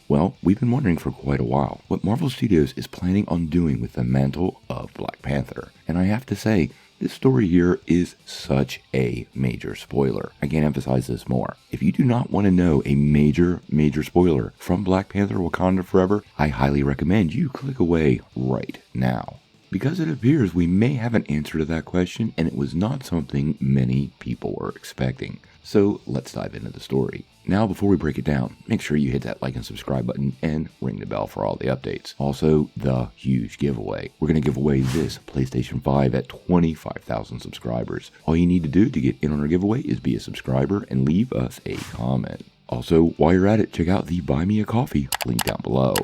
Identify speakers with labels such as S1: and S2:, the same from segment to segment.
S1: Well, we've been wondering for quite a while what Marvel Studios is planning on doing with the mantle of Black Panther. And I have to say, this story here is such a major spoiler. I can't emphasize this more. If you do not want to know a major spoiler from Black Panther Wakanda Forever, I highly recommend you click away right now. Because it appears we may have an answer to that question, and it was not something many people were expecting. So let's dive into the story. Now, before we break it down, make sure you hit that like and subscribe button and ring the bell for all the updates. Also, the huge giveaway. We're going to give away this PlayStation 5 at 25,000 subscribers. All you need to do to get in on our giveaway is be a subscriber and leave us a comment. Also, while you're at it, check out the Buy Me a Coffee link down below.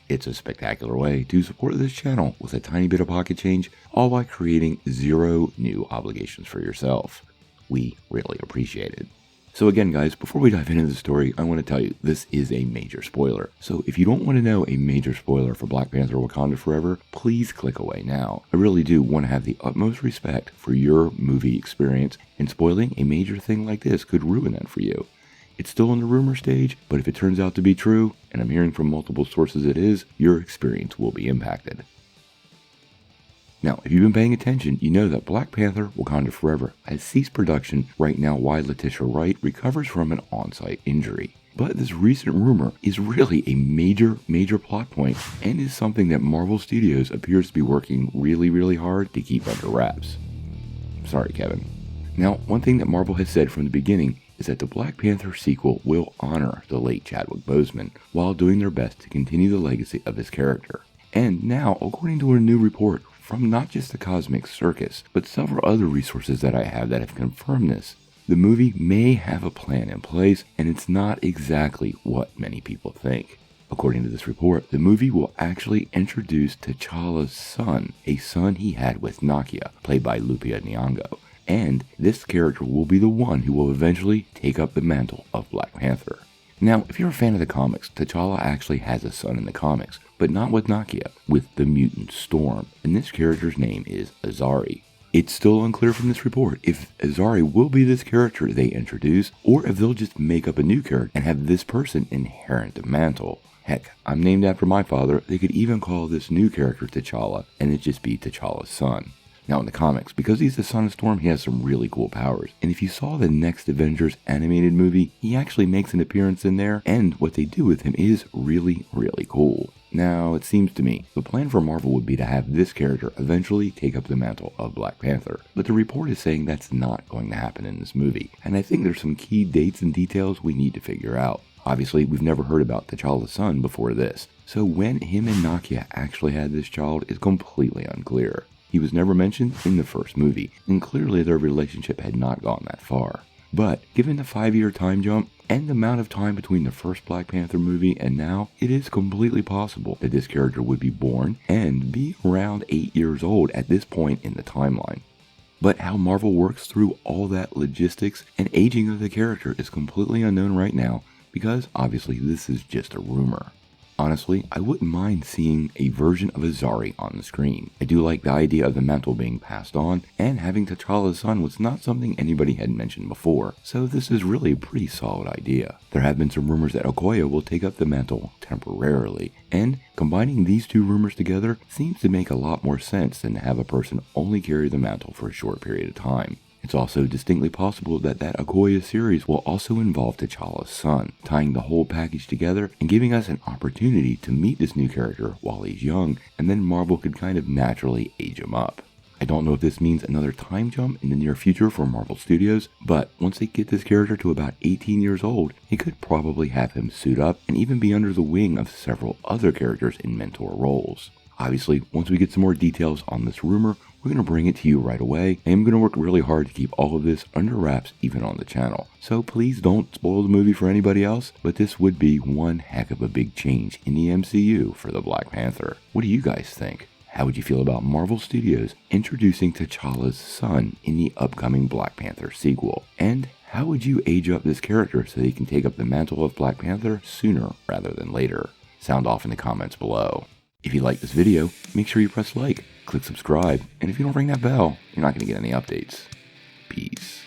S1: It's a spectacular way to support this channel with a tiny bit of pocket change, all while creating zero new obligations for yourself. We really appreciate it. So again, guys, before we dive into the story, I want to tell you this is a major spoiler. So if you don't want to know a major spoiler for Black Panther Wakanda Forever, please click away now. I really do want to have the utmost respect for your movie experience, and spoiling a major thing like this could ruin that for you. It's still in the rumor stage, but if it turns out to be true, and I'm hearing from multiple sources it is, your experience will be impacted. Now, if you've been paying attention, you know that Black Panther Wakanda Forever has ceased production right now while Letitia Wright recovers from an on-site injury. But this recent rumor is really a major plot point and is something that Marvel Studios appears to be working really hard to keep under wraps. Sorry, Kevin. Now, one thing that Marvel has said from the beginning is that the Black Panther sequel will honor the late Chadwick Boseman while doing their best to continue the legacy of his character. And now, according to a new report from not just the Cosmic Circus, but several other resources that I have that have confirmed this, the movie may have a plan in place, and it's not exactly what many people think. According to this report, the movie will actually introduce T'Challa's son, a son he had with Nakia, played by Lupita Nyong'o. And this character will be the one who will eventually take up the mantle of Black Panther. Now, if you're a fan of the comics, T'Challa actually has a son in the comics, but not with Nakia, with the mutant Storm, and this character's name is Azari. It's still unclear from this report if Azari will be this character they introduce, or if they'll just make up a new character and have this person inherit the mantle. Heck, I'm named after my father, they could even call this new character T'Challa, and it'd just be T'Challa's son. Now in the comics, because he's the son of Storm, he has some really cool powers. And if you saw the next Avengers animated movie, he actually makes an appearance in there, and what they do with him is really cool. Now, it seems to me, the plan for Marvel would be to have this character eventually take up the mantle of Black Panther. But the report is saying that's not going to happen in this movie, and I think there's some key dates and details we need to figure out. Obviously, we've never heard about T'Challa's son before this, so when him and Nakia actually had this child is completely unclear. He was never mentioned in the first movie, and clearly their relationship had not gone that far. But given the 5-year time jump and the amount of time between the first Black Panther movie and now, it is completely possible that this character would be born and be around 8 years old at this point in the timeline. But how Marvel works through all that logistics and aging of the character is completely unknown right now, because obviously this is just a rumor. Honestly, I wouldn't mind seeing a version of Azari on the screen. I do like the idea of the mantle being passed on, and having T'Challa's son was not something anybody had mentioned before, so this is really a pretty solid idea. There have been some rumors that Okoye will take up the mantle temporarily, and combining these two rumors together seems to make a lot more sense than to have a person only carry the mantle for a short period of time. It's also distinctly possible that Okoye series will also involve T'Challa's son, tying the whole package together and giving us an opportunity to meet this new character while he's young, and then Marvel could kind of naturally age him up. I don't know if this means another time jump in the near future for Marvel Studios, but once they get this character to about 18 years old, they could probably have him suit up and even be under the wing of several other characters in mentor roles. Obviously, once we get some more details on this rumor, we're going to bring it to you right away. I am going to work really hard to keep all of this under wraps even on the channel. So please don't spoil the movie for anybody else, but this would be one heck of a big change in the MCU for the Black Panther. What do you guys think? How would you feel about Marvel Studios introducing T'Challa's son in the upcoming Black Panther sequel? And how would you age up this character so he can take up the mantle of Black Panther sooner rather than later? Sound off in the comments below. If you like this video, make sure you press like, click subscribe, and if you don't ring that bell, you're not going to get any updates. Peace.